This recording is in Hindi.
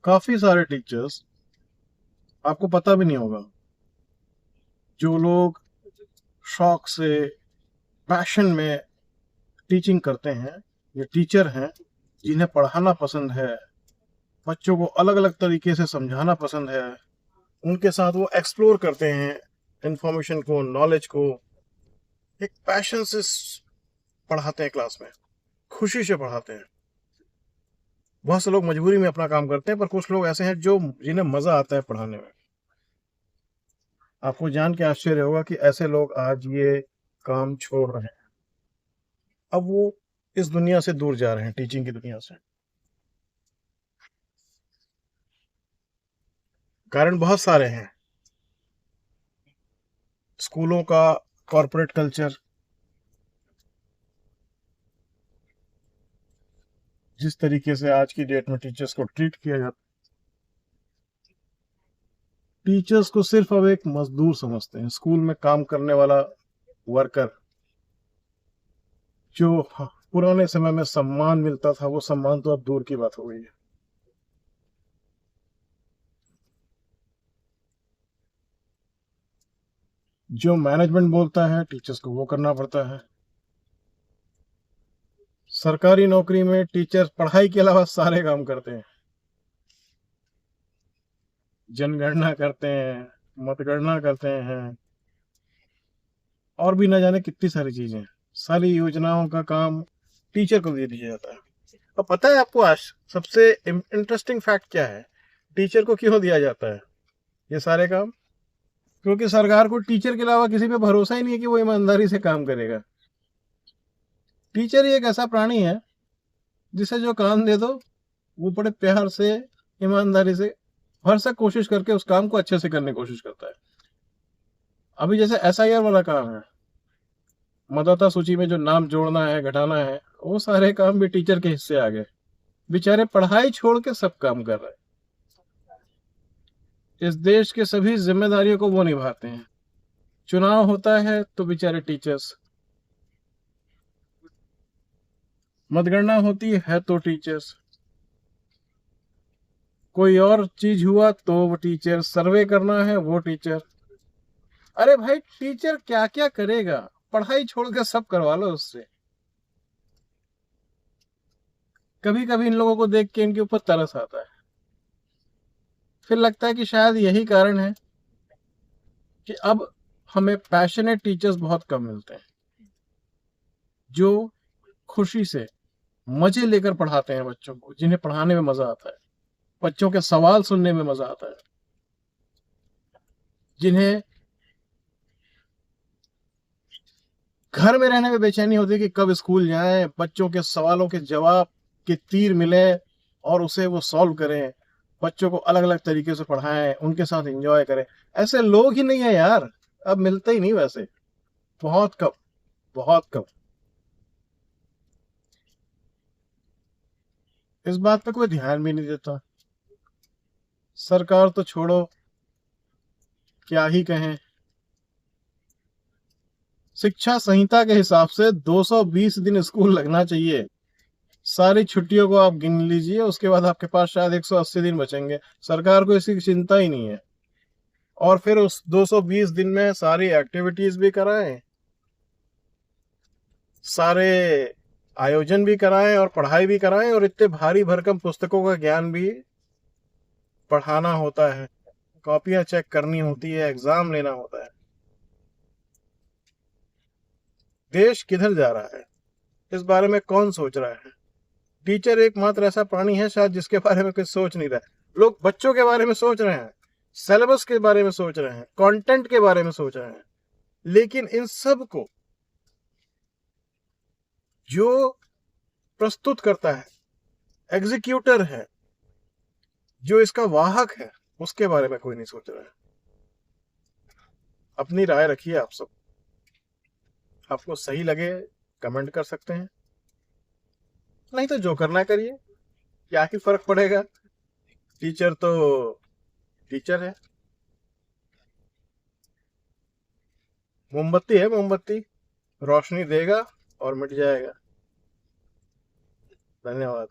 काफी सारे टीचर्स आपको पता भी नहीं होगा, जो लोग शौक से, पैशन में टीचिंग करते हैं, ये टीचर हैं जिन्हें पढ़ाना पसंद है, बच्चों को अलग अलग तरीके से समझाना पसंद है, उनके साथ वो एक्सप्लोर करते हैं इंफॉर्मेशन को, नॉलेज को, एक पैशन से पढ़ाते हैं, क्लास में खुशी से पढ़ाते हैं। बहुत से लोग मजबूरी में अपना काम करते हैं, पर कुछ लोग ऐसे हैं जो जिन्हें मजा आता है पढ़ाने में। आपको जान के आश्चर्य होगा कि ऐसे लोग आज ये काम छोड़ रहे हैं, अब वो इस दुनिया से दूर जा रहे हैं, टीचिंग की दुनिया से। कारण बहुत सारे हैं। स्कूलों का कॉरपोरेट कल्चर, जिस तरीके से आज की डेट में टीचर्स को ट्रीट किया जाता, टीचर्स को सिर्फ अब एक मजदूर समझते हैं, स्कूल में काम करने वाला वर्कर। जो पुराने समय में सम्मान मिलता था, वो सम्मान तो अब दूर की बात हो गई है। जो मैनेजमेंट बोलता है टीचर्स को वो करना पड़ता है। सरकारी नौकरी में टीचर्स पढ़ाई के अलावा सारे काम करते हैं, जनगणना करते हैं, मतगणना करते हैं, और भी न जाने कितनी सारी चीजें। सारी योजनाओं का काम टीचर को दे दिया जाता है। अब पता है आपको आज सबसे इंटरेस्टिंग फैक्ट क्या है? टीचर को क्यों दिया जाता है ये सारे काम? क्योंकि सरकार को टीचर के अलावा किसी पे भरोसा ही नहीं है कि वो ईमानदारी से काम करेगा। टीचर ही एक ऐसा प्राणी है जिसे जो काम दे दो वो बड़े प्यार से, ईमानदारी से, भरसक कोशिश करके उस काम को अच्छे से करने की कोशिश करता है। अभी जैसे एसआईआर वाला काम है, मतदाता सूची में जो नाम जोड़ना है, घटाना है, वो सारे काम भी टीचर के हिस्से आ गए। बेचारे पढ़ाई छोड़ के सब काम कर रहे हैं। इस देश के सभी जिम्मेदारियों को वो निभाते हैं। चुनाव होता है तो बेचारे टीचर्स, मतगणना होती है तो टीचर्स, कोई और चीज हुआ तो वो टीचर, सर्वे करना है वो टीचर। अरे भाई, टीचर क्या क्या करेगा? पढ़ाई छोड़कर सब करवा लो उससे। कभी कभी इन लोगों को देख के इनके ऊपर तरस आता है। फिर लगता है कि शायद यही कारण है कि अब हमें पैशनेट टीचर्स बहुत कम मिलते हैं, जो खुशी से, मजे लेकर पढ़ाते हैं बच्चों को, जिन्हें पढ़ाने में मजा आता है, बच्चों के सवाल सुनने में मजा आता है, जिन्हें घर में रहने में बेचैनी होती है कि कब स्कूल जाएं, बच्चों के सवालों के जवाब के तीर मिले और उसे वो सॉल्व करें, बच्चों को अलग अलग तरीके से पढ़ाएं, उनके साथ एंजॉय करें। ऐसे लोग ही नहीं है यार, अब मिलते ही नहीं वैसे, बहुत कम, बहुत कम। इस बात पे कोई ध्यान भी नहीं देता। सरकार तो छोड़ो, क्या ही कहें। शिक्षा संहिता के हिसाब से 220 दिन स्कूल लगना चाहिए। सारी छुट्टियों को आप गिन लीजिए, उसके बाद आपके पास शायद 180 दिन बचेंगे। सरकार को इसकी चिंता ही नहीं है। और फिर उस 220 दिन में सारी एक्टिविटीज भी कराएं, सारे आयोजन भी कराएं और पढ़ाई भी कराएं, और इतने भारी भरकम पुस्तकों का ज्ञान भी पढ़ाना होता है, कॉपियां चेक करनी होती है, एग्जाम लेना होता है। देश किधर जा रहा है, इस बारे में कौन सोच रहा है? टीचर एकमात्र ऐसा प्राणी है शायद जिसके बारे में कुछ सोच नहीं रहा है। लोग बच्चों के बारे में सोच रहे हैं, सिलेबस के बारे में सोच रहे हैं, कंटेंट के बारे में सोच रहे हैं, लेकिन इन सब को जो प्रस्तुत करता है, एग्जीक्यूटर है, जो इसका वाहक है, उसके बारे में कोई नहीं सोच रहा है। अपनी राय रखिए आप सब। आपको सही लगे कमेंट कर सकते हैं, नहीं तो जो करना करिए, क्या ही फर्क पड़ेगा। टीचर तो टीचर है, मोमबत्ती है, मोमबत्ती रोशनी देगा और मिट जाएगा। धन्यवाद।